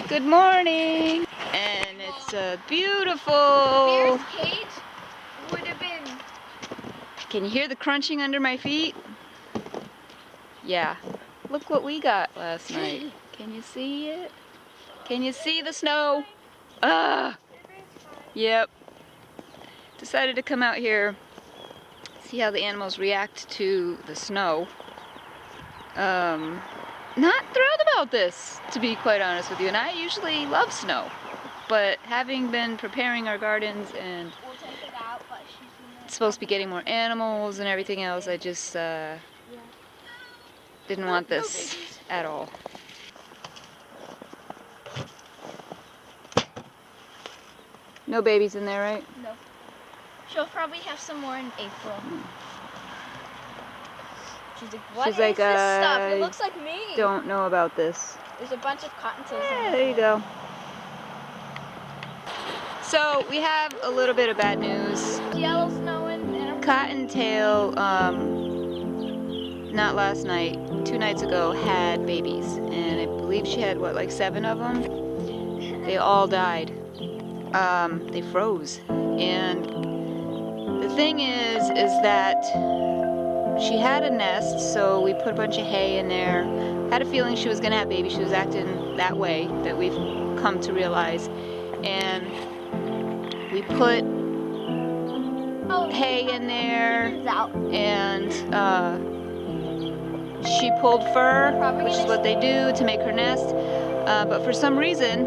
Good morning, and it's a beautiful. Bear's cage would have been. Can you hear the crunching under my feet? Yeah. Look what we got last night. Can you see it? Can you see the snow? Yep. Decided to come out here, see how the animals react to the snow. Not thrilled about this, to be quite honest with you, and I usually love snow, but having been preparing our gardens and it's supposed to be getting more animals and everything else, I just didn't want this at all. No babies in there, right? No. She'll probably have some more in April. She's like, what is this stuff? It looks like me. Don't know about this. There's a bunch of cottontails. Yeah, there you go. So we have a little bit of bad news. Yellow snowing. Cottontail, not last night, 2 nights ago, had babies, and I believe she had what, like 7 of them. They all died. They froze, and the thing is that she had a nest, so we put a bunch of hay in there. Had a feeling she was gonna have babies. She was acting that way, that we've come to realize. And we put hay in there, and she pulled fur, which is what they do to make her nest. But for some reason,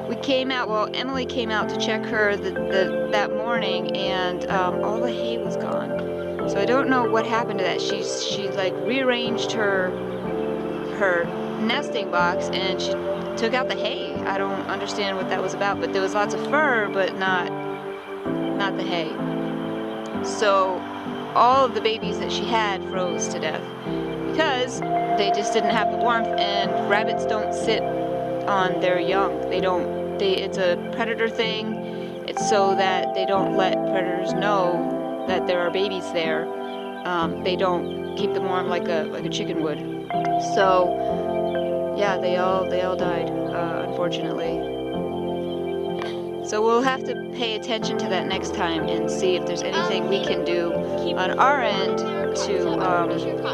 we came out, well, Emily came out to check her that morning, and all the hay was gone. So I don't know what happened to that. She like rearranged her nesting box and she took out the hay. I don't understand what that was about, but there was lots of fur, but not the hay. So all of the babies that she had froze to death because they just didn't have the warmth, and rabbits don't sit on their young. It's a predator thing. It's so that they don't let predators know that there are babies there. They don't keep them warm like a chicken would. So yeah, they all died, unfortunately. So we'll have to pay attention to that next time and see if there's anything we can do on our end to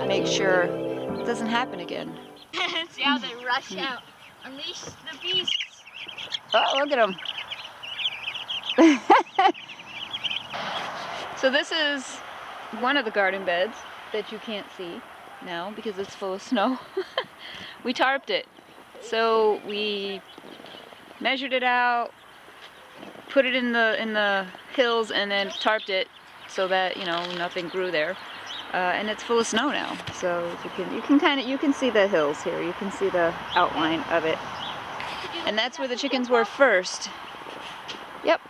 make sure it doesn't happen again. See how they rush out. Unleash the beasts. Oh, look at them. So this is one of the garden beds that you can't see now because it's full of snow. We tarped it. So we measured it out, put it in the hills, and then tarped it so that, you know, nothing grew there. And it's full of snow now. So you can see the hills here. You can see the outline of it. And that's where the chickens were first. Yep.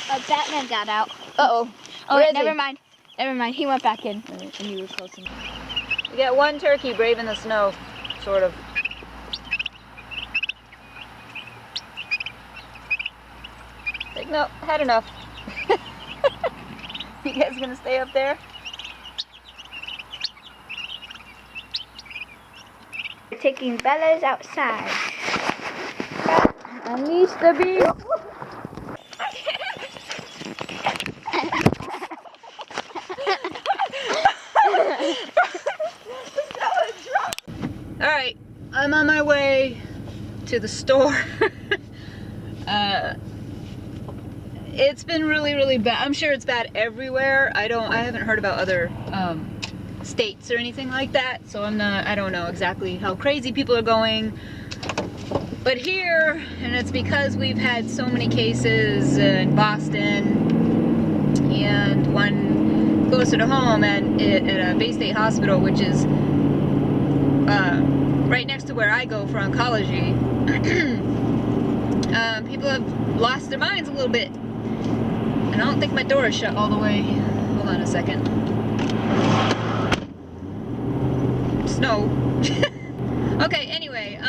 Oh, Batman got out. Uh-oh. Oh, never mind. Never mind. He went back in. And you were close enough. We got one turkey braving the snow, sort of. Like, no, had enough. You guys gonna stay up there? We're taking Bella's outside. Unleash the beast. Alright, I'm on my way to the store. It's been really bad. I'm sure it's bad everywhere. I haven't heard about other states or anything like that, so I don't know exactly how crazy people are going. But here, and it's because we've had so many cases in Boston and one closer to home at a Bay State Hospital, which is right next to where I go for oncology. People have lost their minds a little bit. And I don't think my door is shut all the way. Hold on a second. Snow. Okay, anyway,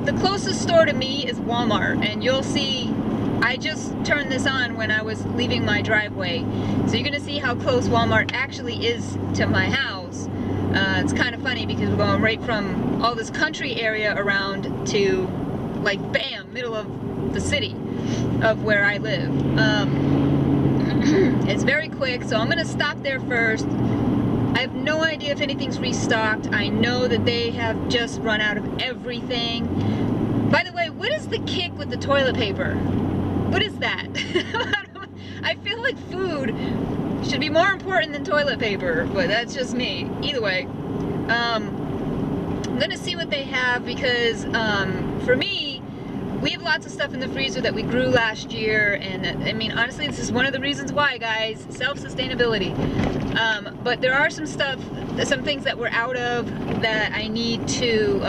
the closest store to me is Walmart, and you'll see I just turned this on when I was leaving my driveway. So you're gonna see how close Walmart actually is to my house. it's kind of funny because we're going right from all this country area around to, like, bam, middle of the city of where I live. It's very quick, so I'm gonna stop there first. I have no idea if anything's restocked. I know that they have just run out of everything. By the way, what is the kick with the toilet paper? What is that? I feel like food should be more important than toilet paper, but that's just me. Either way, I'm gonna see what they have because for me, we have lots of stuff in the freezer that we grew last year, and I mean, honestly, this is one of the reasons why, guys, self-sustainability. But there are some things that we're out of that I need to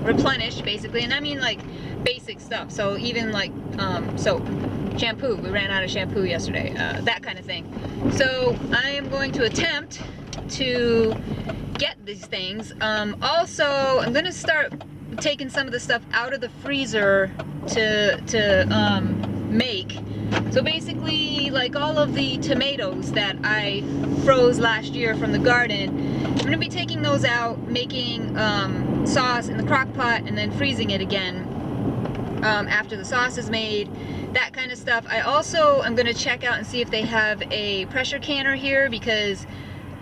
replenish, basically, and I mean like basic stuff. So even like soap, shampoo, we ran out of shampoo yesterday, that kind of thing. So I am going to attempt to get these things. Also, I'm gonna start taking some of the stuff out of the freezer to make. So basically, like all of the tomatoes that I froze last year from the garden, I'm gonna be taking those out, making sauce in the crock pot, and then freezing it again after the sauce is made, that kind of stuff. I also am gonna check out and see if they have a pressure canner here, because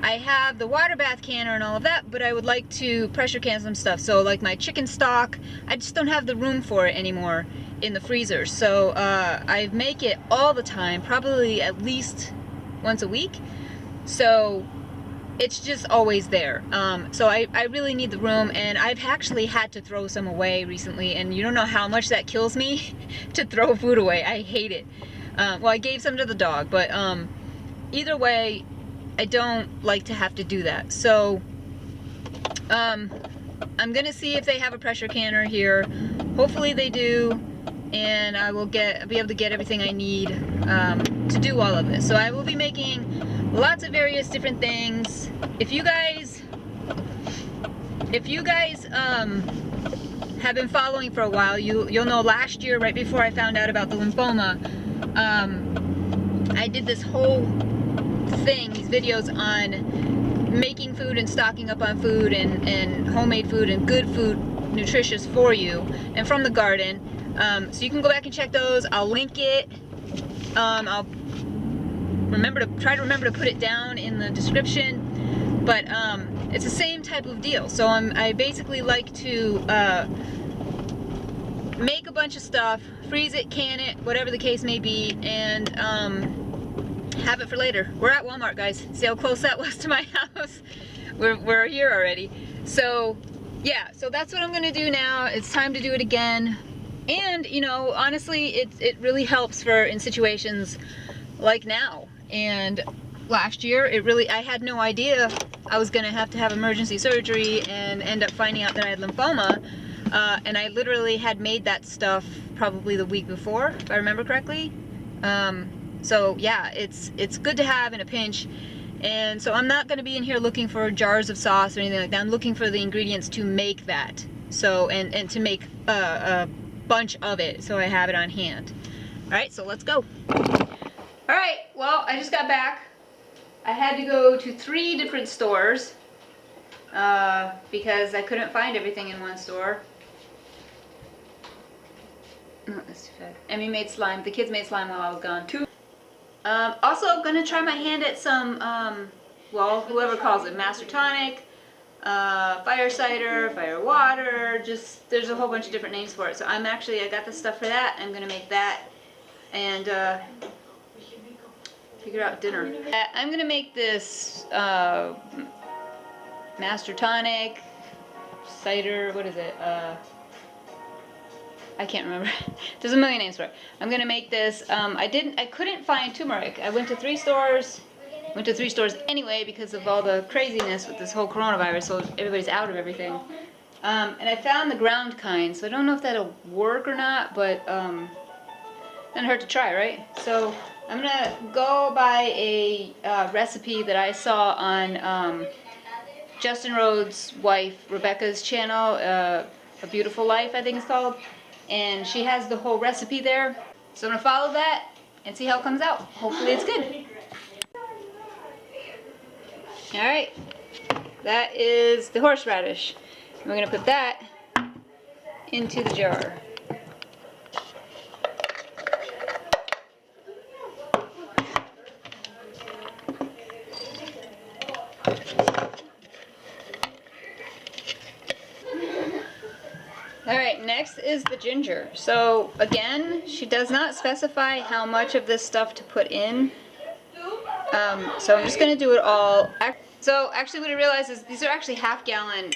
I have the water bath canner and all of that, but I would like to pressure can some stuff. So like my chicken stock, I just don't have the room for it anymore in the freezer. So I make it all the time, probably at least once a week. So it's just always there. So I really need the room, and I've actually had to throw some away recently, and you don't know how much that kills me to throw food away. I hate it. Well, I gave some to the dog, but either way, I don't like to have to do that. So I'm gonna see if they have a pressure canner here. Hopefully they do, and I will be able to get everything I need to do all of this. So I will be making lots of various different things. If you guys have been following for a while, you'll know last year, right before I found out about the lymphoma, I did this whole thing, these videos on making food and stocking up on food and homemade food and good food, nutritious for you, and from the garden. So you can go back and check those. I'll link it. I'll try to remember to put it down in the description. But it's the same type of deal. So I basically like to make a bunch of stuff, freeze it, can it, whatever the case may be, and have it for later. We're at Walmart, guys. See how close that was to my house? We're here already. So yeah, so that's what I'm gonna do now. It's time to do it again. And you know, honestly, it really helps in situations like now. And last year, I had no idea I was gonna have to have emergency surgery and end up finding out that I had lymphoma. And I literally had made that stuff probably the week before, if I remember correctly. So yeah, it's good to have in a pinch. And so I'm not going to be in here looking for jars of sauce or anything like that. I'm looking for the ingredients to make that. So and to make a bunch of it, so I have it on hand. All right, so let's go. All right, well, I just got back. I had to go to 3 different stores because I couldn't find everything in one store. No, that's too fat. Emmy made slime. The kids made slime while I was gone. Also, I'm going to try my hand at some, well, whoever calls it, Master Tonic, Fire Cider, Fire Water, just, there's a whole bunch of different names for it. So I got the stuff for that. I'm going to make that and figure out dinner. I'm going to make this Master Tonic, cider, what is it? I can't remember. There's a million names for it. I'm gonna make this. I couldn't find turmeric. I went to 3 stores. Went to 3 stores anyway because of all the craziness with this whole coronavirus. So everybody's out of everything. And I found the ground kind. So I don't know if that'll work or not, but doesn't hurt to try, right? So I'm gonna go by a recipe that I saw on Justin Rhodes' wife Rebecca's channel, A Beautiful Life, I think it's called. And she has the whole recipe there. So I'm gonna follow that and see how it comes out. Hopefully it's good. All right, that is the horseradish. We're gonna put that into the jar. Alright, next is the ginger. So again, she does not specify how much of this stuff to put in. So I'm just going to do it all. So actually what I realized is these are actually half-gallon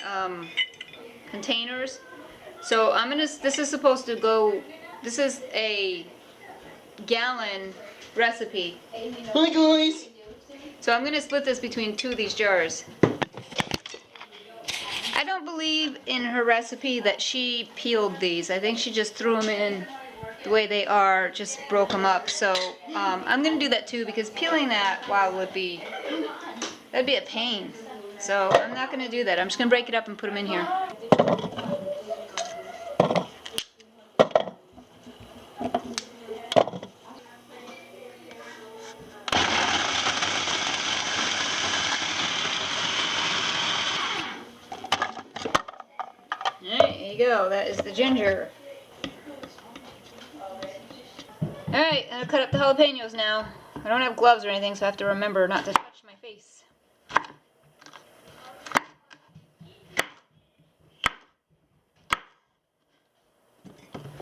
containers. So this is supposed to go, this is a gallon recipe. Hi guys! So I'm going to split this between two of these jars. I don't believe in her recipe that she peeled these. I think she just threw them in the way they are, just broke them up. So I'm going to do that too, because peeling that, wow, that'd be a pain. So I'm not going to do that. I'm just going to break it up and put them in here. Alright, there you go. That is the ginger. Alright, I'm going to cut up the jalapenos now. I don't have gloves or anything, so I have to remember not to touch my face.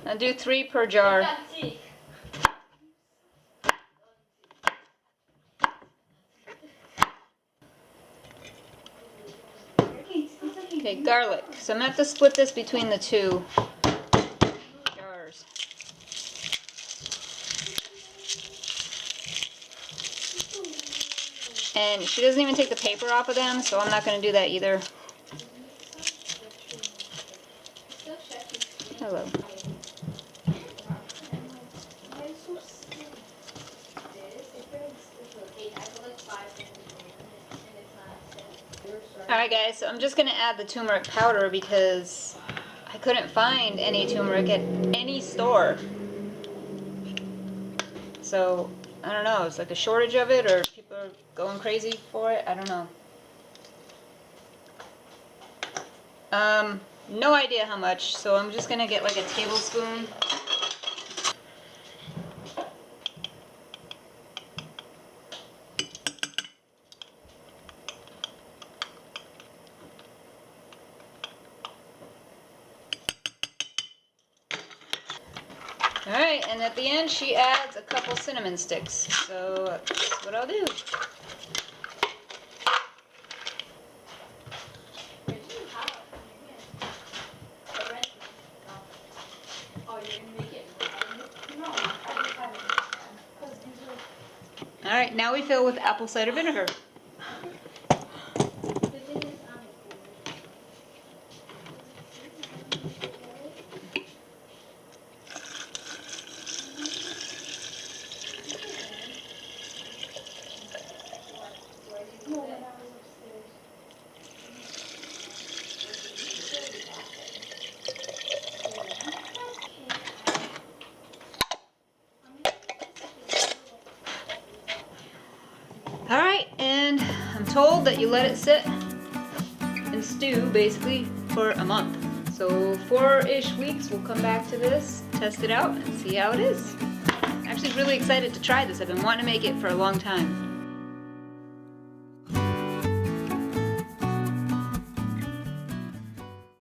I'll do 3 per jar. Okay, garlic. So I'm going to have to split this between the two jars. And she doesn't even take the paper off of them, so I'm not going to do that either. Hello. Alright guys, so I'm just going to add the turmeric powder because I couldn't find any turmeric at any store. So, I don't know, it's like a shortage of it or people are going crazy for it, I don't know. No idea how much, so I'm just going to get like a tablespoon. Alright, and at the end she adds a couple cinnamon sticks, so that's what I'll do. Alright, now we fill with apple cider vinegar. Alright, and I'm told that you let it sit and stew basically for a month. So 4-ish weeks we'll come back to this, test it out, and see how it is. I'm actually really excited to try this. I've been wanting to make it for a long time.